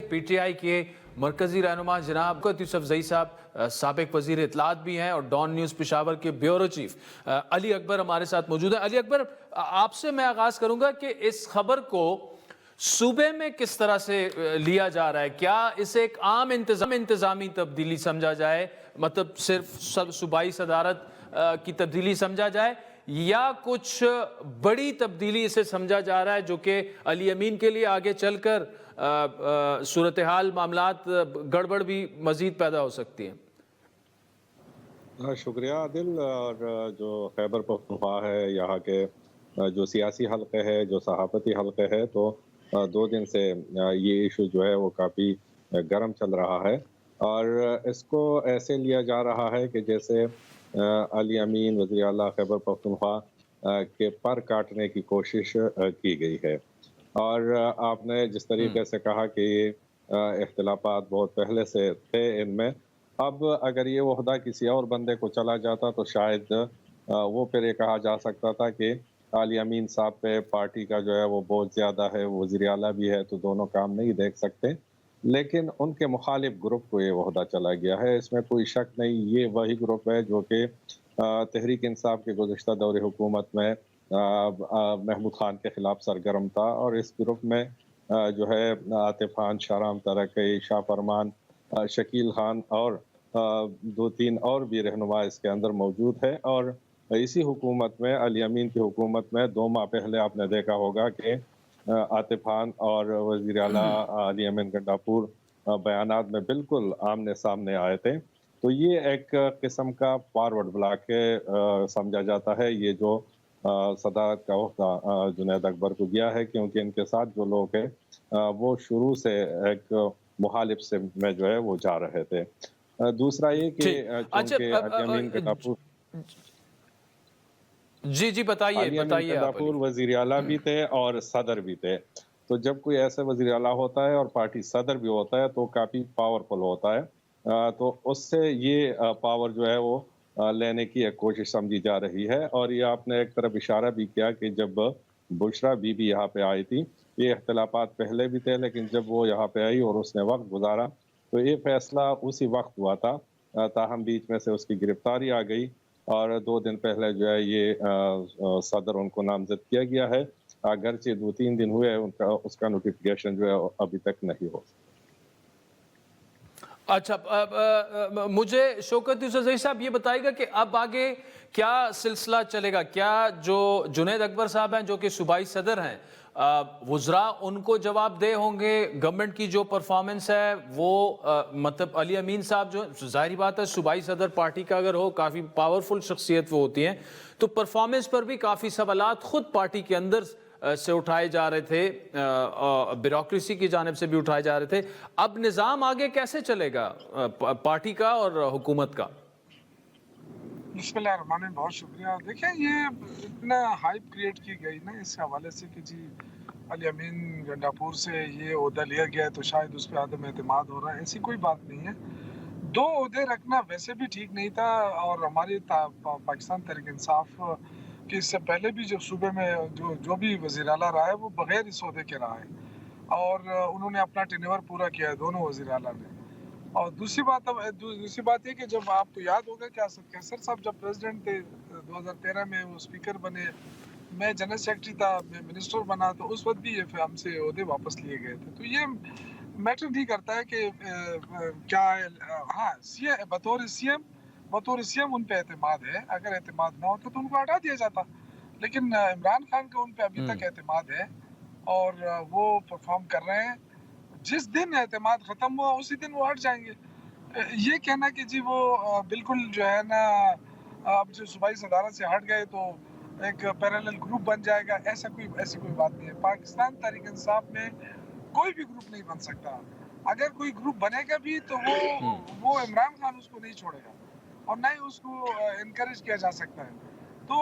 P T I کے مرکزی رہنما جناب یوسف زئی صاحب سابق وزیر اطلاعات بھی ہیں اور ڈان نیوز پشاور کے بیورو چیف علی اکبر ہمارے ساتھ موجود ہیں۔ علی اکبر، آپ سے میں آغاز کروں گا کہ اس خبر کو صوبے میں کس طرح سے لیا جا رہا ہے؟ کیا اسے ایک عام انتظامی تبدیلی سمجھا جائے، مطلب صرف صوبائی صدارت کی تبدیلی سمجھا جائے، یا کچھ بڑی تبدیلی اسے سمجھا جا رہا ہے جو کہ علی امین کے لیے آگے چل کر صورتحال معاملات گڑبڑ بھی مزید پیدا ہو سکتی ہیں؟ شکریہ عادل۔ اور جو خیبر پختونخوا ہے، یہاں کے جو سیاسی حلقے ہے، جو صحافتی حلقے ہے، تو 2 دن سے یہ ایشو جو ہے وہ کافی گرم چل رہا ہے، اور اس کو ایسے لیا جا رہا ہے کہ جیسے علی امین وزیر اعلیٰ خیبر پختونخوا کے پر کاٹنے کی کوشش کی گئی ہے۔ اور آپ نے جس طریقے سے کہا کہ یہ اختلافات بہت پہلے سے تھے ان میں، اب اگر یہ عہدہ کسی اور بندے کو چلا جاتا تو شاید وہ پھر یہ کہا جا سکتا تھا کہ علی امین صاحب پہ پارٹی کا جو ہے وہ بہت زیادہ ہے، وزیر اعلیٰ بھی ہے، تو دونوں کام نہیں دیکھ سکتے، لیکن ان کے مخالف گروپ کو یہ عہدہ چلا گیا ہے، اس میں کوئی شک نہیں۔ یہ وہی گروپ ہے جو کہ تحریک انصاف کے گزشتہ دور حکومت میں محمود خان کے خلاف سرگرم تھا، اور اس گروپ میں جو ہے عاطف خان، شاہرام ترکی، شاہ فرمان، شکیل خان اور 2-3 اور بھی رہنما اس کے اندر موجود ہے۔ اور اسی حکومت میں، علی امین کی حکومت میں 2 ماہ پہلے آپ نے دیکھا ہوگا کہ عاطف خان اور وزیر اعلیٰ علی امین گنڈاپور بیانات میں بالکل آمنے سامنے آئے تھے، تو یہ ایک قسم کا فارورڈ بلاک سمجھا جاتا ہے یہ جو صدارت کا عہدہ جنید اکبر کو گیا ہے، کیونکہ ان کے ساتھ جو لوگ ہیں وہ شروع سے ایک مخالف سے میں جو ہے وہ جا رہے تھے۔ دوسرا یہ کہ چونکہ علی امین گنڈاپور جی بتائیے علی امین گنڈاپور وزیر اعلیٰ بھی تھے اور صدر بھی تھے، تو جب کوئی ایسے وزیر اعلیٰ ہوتا ہے اور پارٹی صدر بھی ہوتا ہے تو کافی پاورفل ہوتا ہے، تو اس سے یہ پاور جو ہے وہ لینے کی ایک کوشش سمجھی جا رہی ہے۔ اور یہ آپ نے ایک طرف اشارہ بھی کیا کہ جب بشرا بی بی یہاں پہ آئی تھی، یہ اختلافات پہلے بھی تھے، لیکن جب وہ یہاں پہ آئی اور اس نے وقت گزارا تو یہ فیصلہ اسی وقت ہوا تھا، تاہم بیچ میں سے اس کی گرفتاری آ گئی، اور 2 دن پہلے جو ہے یہ صدر ان کو نامزد کیا گیا ہے، اگرچہ 2-3 دن ہوئے اس کا نوٹیفیکیشن جو ہے ابھی تک نہیں ہو۔ اچھا، مجھے شوکت یوسف زئی صاحب یہ بتائے گا کہ اب آگے کیا سلسلہ چلے گا؟ کیا جو جنید اکبر صاحب ہیں جو کہ صوبائی صدر ہیں، وزراء ان کو جواب دہ ہوں گے؟ گورنمنٹ کی جو پرفارمنس ہے وہ مطلب علی امین صاحب جو ظاہری بات ہے صوبائی صدر پارٹی کا اگر ہو، کافی پاورفل شخصیت وہ ہوتی ہیں، تو پرفارمنس پر بھی کافی سوالات خود پارٹی کے اندر سے اٹھائے جا رہے تھے، بیوروکریسی کی جانب سے بھی اٹھائے جا رہے تھے۔ اب نظام آگے کیسے چلے گا پارٹی کا اور حکومت کا؟ بسم اللہ الرحمن الرحیم، بہت شکریہ۔ دیکھیں، یہ اتنا ہائپ کریٹ کی گئی نا اس حوالے سے کہ جی علی امین گنڈاپور سے یہ عہدہ لیا گیا ہے تو شاید اس پہ عدم اعتماد ہو رہا ہے، ایسی کوئی بات نہیں ہے۔ 2 عہدے رکھنا ویسے بھی ٹھیک نہیں تھا، اور ہماری پاکستان تحریک انصاف کہ اس سے پہلے بھی جو صوبے میں جو بھی وزیر اعلیٰ رہا ہے وہ بغیر اس عہدے کے رہا ہے، اور انہوں نے اپنا ٹینیور پورا کیا ہے دونوں وزیر اعلیٰ نے۔ اور دوسری بات یہ کہ جب آپ کو یاد ہوگا کہ کیسر صاحب جب پریزیڈنٹ تھے 2013 میں، وہ اسپیکر بنے، میں جنرل سیکرٹری تھا، میں منسٹر بنا، تو اس وقت بھی یہ ہم سے عہدے واپس لیے گئے تھے۔ تو یہ میٹر نہیں کرتا ہے کہ کیا، ہاں بطور سی ایم ان پہ اعتماد ہے، اگر اعتماد نہ ہوتا تو ان کو ہٹا دیا جاتا، لیکن عمران خان کا ان پہ ابھی تک اعتماد ہے اور وہ پرفارم کر رہے ہیں۔ جس دن اعتماد ختم ہوا اسی دن وہ ہٹ جائیں گے۔ یہ کہنا کہ جی وہ بالکل جو ہے نا اب جو صوبائی صدارت سے ہٹ گئے تو ایک پیرالل گروپ بن جائے گا، ایسی کوئی بات نہیں ہے۔ پاکستان تحریک انصاف میں کوئی بھی گروپ نہیں بن سکتا، اگر کوئی گروپ بنے گا بھی تو وہ عمران خان اس کو نہیں چھوڑے گا اور نہ ہی اس کو انکریج کیا جا سکتا ہے۔ تو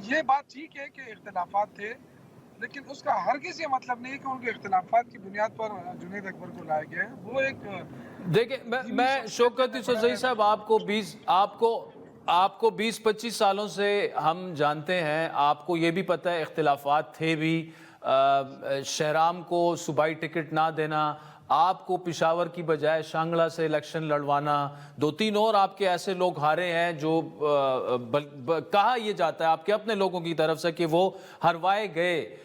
یہ بات ٹھیک ہے کہ اختلافات تھے، لیکن اس کا ہرگز یہ مطلب نہیں کہ ان کے اختلافات کی بنیاد پر جنید اکبر کو لایا گیا ہے۔ وہ ایک دیکھیں، میں شوکت یوسف زئی صاحب آپ کو 20-25 سالوں سے ہم جانتے ہیں، آپ کو یہ بھی پتہ ہے اختلافات تھے بھی، شہرام کو صوبائی ٹکٹ نہ دینا، آپ کو پشاور کی بجائے شانگلہ سے الیکشن لڑوانا، 2-3 اور آپ کے ایسے لوگ ہارے ہیں جو کہا یہ جاتا ہے آپ کے اپنے لوگوں کی طرف سے کہ وہ ہروائے گئے،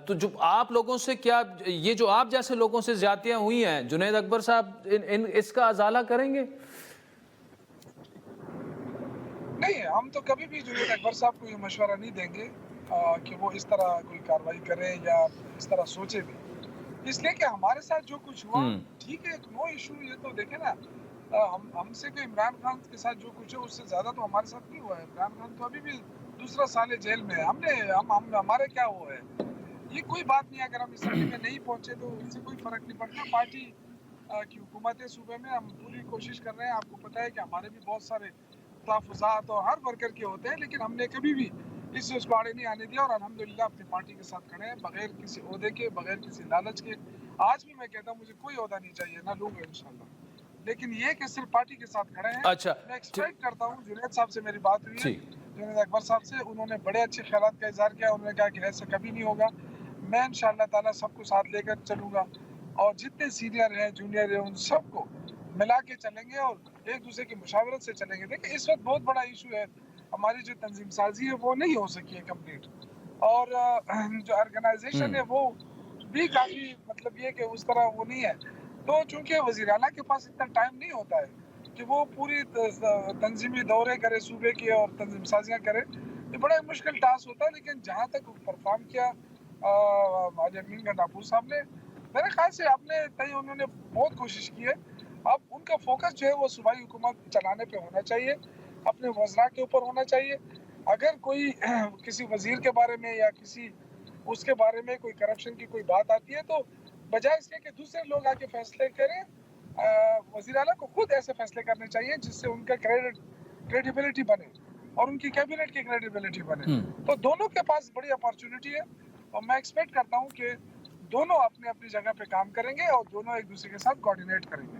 تو جو آپ لوگوں سے کیا یہ جو آپ جیسے لوگوں سے زیادتیاں ہوئی ہیں، جنید اکبر صاحب اس کا ازالہ کریں گے؟ نہیں، ہم تو کبھی بھی جنید اکبر صاحب کو یہ مشورہ نہیں دیں گے کہ وہ اس طرح کوئی کاروائی کریں یا اس طرح سوچے بھی، اس لیے کہ ہمارے ساتھ جو کچھ ہوا ٹھیک ہے، نو ایشو، یہ تو دیکھیں نا، ہم سے کہ عمران خان کے ساتھ جو کچھ ہے اس سے زیادہ تو ہمارے ساتھ نہیں ہوا ہے. عمران خان تو ابھی بھی دوسرا سال جیل میں ہے. ہمارے کیا ہوا ہے، یہ کوئی بات نہیں. اگر ہم اسمبلی میں نہیں پہنچے تو اس سے کوئی فرق نہیں پڑتا. پارٹی کی حکومت ہے صوبے میں، ہم پوری کوشش کر رہے ہیں. آپ کو پتہ ہے کہ ہمارے بھی بہت سارے تحفظات اور ہر ورکر کے ہوتے ہیں، لیکن ہم نے کبھی بھی اس کو آڑے نہیں آنے دیا، اور الحمدللہ اپنی پارٹی کے ساتھ کھڑے ہیں، بغیر کسی عہدے کے، بغیر کسی لالچ کے. آج بھی میں کہتا ہوں مجھے کوئی عہدہ نہیں چاہیے، نہ لوں گا انشاءاللہ، لیکن یہ کہ صرف پارٹی کے ساتھ کھڑے ہیں. اچھا، میں ایکسپیکٹ کرتا ہوں، جنید صاحب سے میری بات ہوئی ہے، جی جنید اکبر صاحب سے، انہوں نے بڑے اچھے خیالات کا اظہار کیا. انہوں نے کہا کہ ایسا کبھی نہیں ہوگا. میں انشاءاللہ تعالیٰ سب کو ساتھ لے کر چلوں گا، اور جتنے سینئر ہیں، جونیئر ہیں، ان سب کو ملا کے چلیں گے اور ایک دوسرے کی مشاورت سے چلیں گے. دیکھیں اس وقت بہت بڑا ایشو ہے، ہماری جو تنظیم سازی ہے وہ نہیں ہو سکی ہے کمپلیٹ، اور جو آرگنائزیشن ہے وہ بھی کافی مطلب یہ کہ اس طرح وہ نہیں ہے. تو چونکہ وزیر اعلیٰ کے پاس اتنا ٹائم نہیں ہوتا ہے کہ وہ پوری تنظیمی دورے کرے صوبے کی اور تنظیم سازیاں کرے، یہ بڑا مشکل ٹاسک ہوتا ہے. لیکن جہاں تک پرفارم کیا حاجی امین گنڈاپور صاحب نے، میرے خیال سے اپنے تئیں انہوں نے بہت کوشش کی ہے. اب ان کا فوکس جو ہے وہ صوبائی حکومت چلانے پہ ہونا چاہیے، اپنے وزراء کے اوپر ہونا چاہیے. اگر کوئی کسی وزیر کے بارے میں یا کسی اس کے بارے میں کوئی کرپشن کی کوئی بات آتی ہے، تو بجائے اس کے کہ دوسرے لوگ آ کے فیصلے کریں، وزیر اعلیٰ کو خود ایسے فیصلے کرنے چاہیے جس سے ان کا کریڈیبلٹی بنے اور ان کی کیبنٹ کی کریڈیبلٹی بنے. تو دونوں کے پاس بڑی اپارچونٹی ہے، اور میں ایکسپیکٹ کرتا ہوں کہ دونوں اپنے اپنی جگہ پہ کام کریں گے اور دونوں ایک دوسرے کے ساتھ کوآرڈینیٹ کریں گے.